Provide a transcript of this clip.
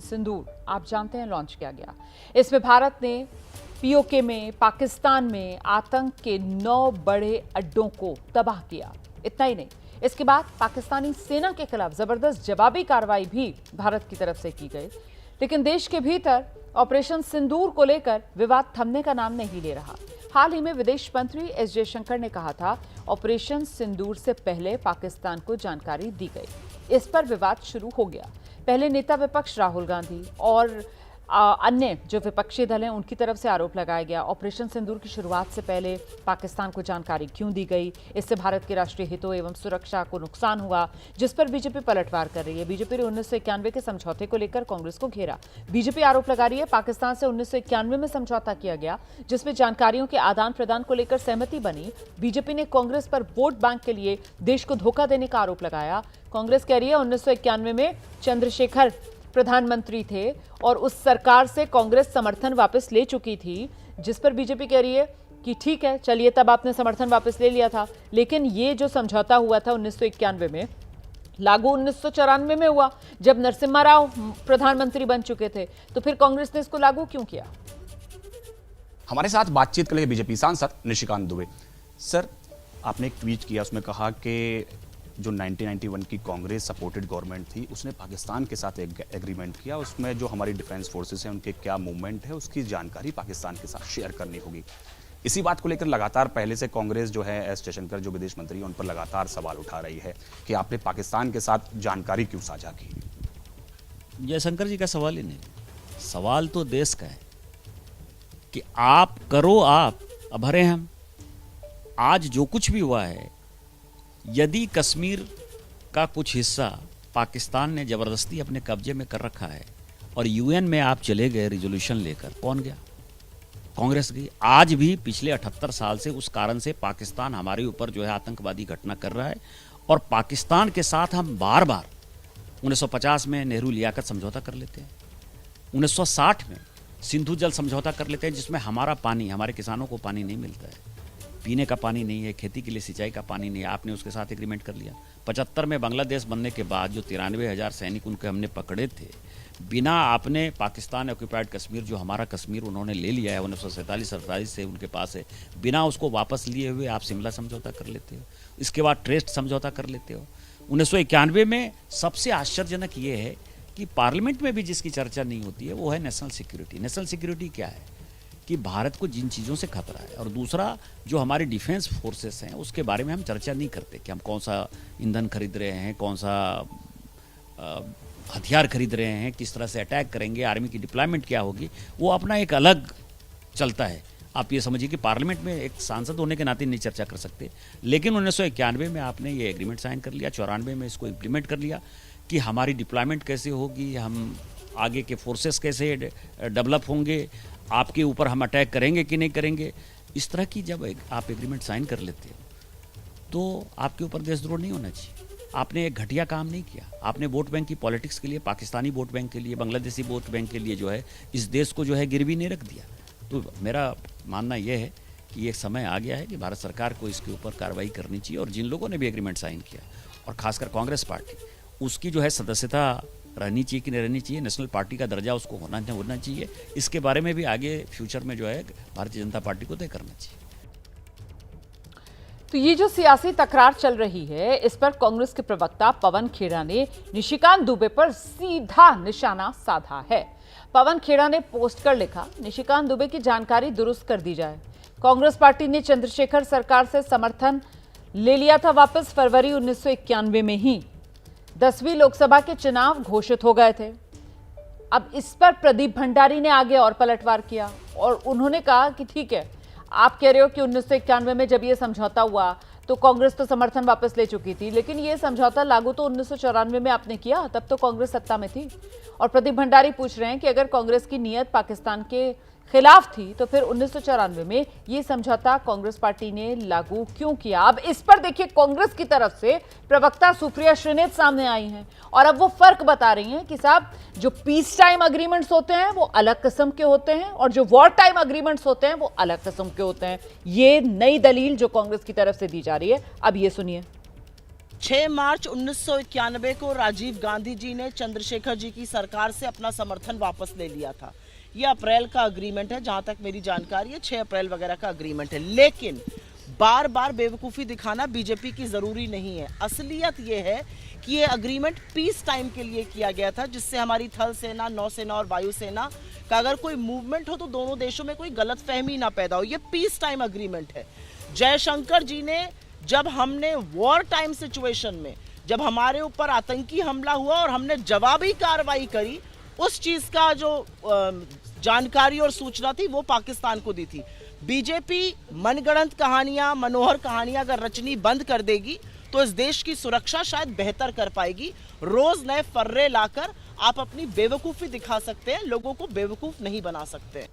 सिंदूर आप जानते हैं लॉन्च किया गया। इसमें भारत ने पीओके में, पाकिस्तान में आतंक के 9 बड़े अड्डों को तबाह किया। इतना ही नहीं, इसके बाद पाकिस्तानी सेना के खिलाफ जबरदस्त जवाबी कार्रवाई भी भारत की तरफ से की गई। लेकिन देश के भीतर ऑपरेशन सिंदूर को लेकर विवाद थमने का नाम नहीं ले रहा। हाल ही में विदेश मंत्री एस जयशंकर ने कहा था, ऑपरेशन सिंदूर से पहले पाकिस्तान को जानकारी दी गई। इस पर विवाद शुरू हो गया। पहले नेता विपक्ष राहुल गांधी और अन्य जो विपक्षी दल हैं उनकी तरफ से आरोप लगाया गया, ऑपरेशन सिंदूर की शुरुआत से पहले पाकिस्तान को जानकारी क्यों दी गई, इससे भारत के राष्ट्रीय हितों एवं सुरक्षा को नुकसान हुआ, जिस पर बीजेपी पलटवार कर रही है। बीजेपी ने 1991 के समझौते को लेकर कांग्रेस को घेरा। बीजेपी आरोप लगा रही है पाकिस्तान से 1991 में समझौता किया गया, जिसमें जानकारियों के आदान प्रदान को लेकर सहमति बनी। बीजेपी ने कांग्रेस पर वोट बैंक के लिए देश को धोखा देने का आरोप लगाया। कांग्रेस कह रही है 1991 में चंद्रशेखर प्रधानमंत्री थे और उस सरकार से कांग्रेस समर्थन वापस ले चुकी थी, जिस पर बीजेपी कह रही है कि ठीक है, चलिए तब आपने समर्थन वापस ले लिया था, लेकिन ये जो समझौता हुआ था 1991 में, लागू 1994 में हुआ जब नरसिम्हा राव प्रधानमंत्री बन चुके थे, तो फिर कांग्रेस ने इसको लागू क्यों किया? हमारे साथ बातचीत के लिए बीजेपी सांसद निशिकांत दुबे। सर, आपने एक ट्वीट किया, उसमें कहा कि जो 1991 की कांग्रेस सपोर्टेड गवर्नमेंट थी उसने पाकिस्तान के साथ एक एग्रीमेंट किया, उसमें जो हमारी डिफेंस फोर्सेस हैं उनके क्या मूवमेंट है उसकी जानकारी पाकिस्तान के साथ शेयर करनी होगी। इसी बात को लेकर लगातार पहले से कांग्रेस जो है, एस जयशंकर जो विदेश मंत्री हैं, उन पर लगातार सवाल उठा रही है कि आपने पाकिस्तान के साथ जानकारी क्यों साझा की। जयशंकर जी का सवाल ही नहीं, सवाल तो देश का है कि आप करो, आप अब हरे हम। आज जो कुछ भी हुआ है, यदि कश्मीर का कुछ हिस्सा पाकिस्तान ने ज़बरदस्ती अपने कब्जे में कर रखा है और यूएन में आप चले गए रिजोल्यूशन लेकर, कौन गया? कांग्रेस गई। आज भी पिछले 78 साल से उस कारण से पाकिस्तान हमारे ऊपर जो है आतंकवादी घटना कर रहा है और पाकिस्तान के साथ हम बार बार 1950 में नेहरू लियाकत समझौता कर लेते हैं, 1960 में सिंधु जल समझौता कर लेते हैं, जिसमें हमारा पानी, हमारे किसानों को पानी नहीं मिलता है, पीने का पानी नहीं है, खेती के लिए सिंचाई का पानी नहीं है, आपने उसके साथ एग्रीमेंट कर लिया। 75 में बांग्लादेश बनने के बाद जो 93,000 सैनिक उनके हमने पकड़े थे, बिना आपने पाकिस्तान ऑक्यूपाइड कश्मीर जो हमारा कश्मीर उन्होंने ले लिया है 1947-47 से उनके पास है, बिना उसको वापस लिए हुए आप शिमला समझौता कर लेते हो, इसके बाद ट्रेस्ट समझौता कर लेते हो। 1991 में सबसे आश्चर्यजनक ये है कि पार्लियामेंट में भी जिसकी चर्चा नहीं होती है वो है नेशनल सिक्योरिटी। नेशनल सिक्योरिटी क्या है कि भारत को जिन चीज़ों से खतरा है, और दूसरा जो हमारी डिफेंस फोर्सेस हैं उसके बारे में हम चर्चा नहीं करते कि हम कौन सा ईंधन खरीद रहे हैं, कौन सा हथियार खरीद रहे हैं, किस तरह से अटैक करेंगे, आर्मी की डिप्लॉयमेंट क्या होगी, वो अपना एक अलग चलता है। आप ये समझिए कि पार्लियामेंट में एक सांसद होने के नाते नहीं चर्चा कर सकते, लेकिन 1991 में आपने ये एग्रीमेंट साइन कर लिया, 94 में इसको इम्प्लीमेंट कर लिया कि हमारी डिप्लॉयमेंट कैसे होगी, हम आगे के फोर्सेस कैसे डेवलप होंगे, आपके ऊपर हम अटैक करेंगे कि नहीं करेंगे। इस तरह की जब आप एग्रीमेंट साइन कर लेते हो तो आपके ऊपर देशद्रोह नहीं होना चाहिए। आपने एक घटिया काम नहीं किया, आपने वोट बैंक की पॉलिटिक्स के लिए, पाकिस्तानी वोट बैंक के लिए, बांग्लादेशी वोट बैंक के लिए जो है इस देश को जो है गिरवी नहीं रख दिया। तो मेरा मानना यह है कि ये समय आ गया है कि भारत सरकार को इसके ऊपर कार्रवाई करनी चाहिए, और जिन लोगों ने भी एग्रीमेंट साइन किया और खासकर कांग्रेस पार्टी, उसकी जो है सदस्यता रहनी चाहिए कि नहीं रहनी चाहिए, नेशनल पार्टी का दर्जा उसको होना चाहिए। इसके बारे में भी आगे फ्यूचर में जो है भारतीय जनता पार्टी को तय करना चाहिए। तो ये जो सियासी तकरार चल रही है, इस पर कांग्रेस के प्रवक्ता पवन खेड़ा ने निशिकांत दुबे पर सीधा निशाना साधा है। पवन खेड़ा ने पोस्ट कर लिखा, निशिकांत दुबे की जानकारी दुरुस्त कर दी जाए। कांग्रेस पार्टी ने चंद्रशेखर सरकार से समर्थन ले लिया था वापस फरवरी 1991 में ही। 10वीं लोकसभा के चुनाव घोषित हो गए थे। अब इस पर प्रदीप भंडारी ने आगे और पलटवार किया और उन्होंने कहा कि ठीक है, आप कह रहे हो कि 1991 में जब ये समझौता हुआ तो कांग्रेस तो समर्थन वापस ले चुकी थी, लेकिन ये समझौता लागू तो 1994 में आपने किया, तब तो कांग्रेस सत्ता में थी। और प्रदीप भंडारी पूछ रहे हैं कि अगर कांग्रेस की नीयत पाकिस्तान के खिलाफ थी तो फिर 1994 में ये समझौता कांग्रेस पार्टी ने लागू क्यों किया? अब इस पर देखिए, कांग्रेस की तरफ से प्रवक्ता सुप्रिया श्रीनेत सामने आई हैं और अब वो फर्क बता रही हैं कि साहब, जो पीस टाइम अग्रीमेंट्स होते हैं वो अलग किस्म के होते हैं और जो वॉर टाइम अग्रीमेंट्स होते हैं वो अलग किस्म के होते हैं। ये नई दलील जो कांग्रेस की तरफ से दी जा रही है, अब ये सुनिए। 6 मार्च 1991 को राजीव गांधी जी ने चंद्रशेखर जी की सरकार से अपना समर्थन वापस ले लिया था। यह अप्रैल का अग्रीमेंट है, जहां तक मेरी जानकारी है 6 अप्रैल वगैरह का अग्रीमेंट है। लेकिन बार बार बेवकूफ़ी दिखाना बीजेपी की ज़रूरी नहीं है। असलियत यह है कि ये अग्रीमेंट पीस टाइम के लिए किया गया था, जिससे हमारी थल सेना, नौसेना और वायुसेना का अगर कोई मूवमेंट हो तो दोनों देशों में कोई गलतफहमी ना पैदा हो। ये पीस टाइम अग्रीमेंट है। जयशंकर जी ने, जब हमने वॉर टाइम सिचुएशन में, जब हमारे ऊपर आतंकी हमला हुआ और हमने जवाबी कार्रवाई करी, उस चीज़ का जो जानकारी और सूचना थी वो पाकिस्तान को दी थी। बीजेपी मनगढ़ंत कहानियां, मनोहर कहानियां अगर रचनी बंद कर देगी तो इस देश की सुरक्षा शायद बेहतर कर पाएगी। रोज नए फर्रे लाकर आप अपनी बेवकूफ़ी दिखा सकते हैं, लोगों को बेवकूफ़ नहीं बना सकते।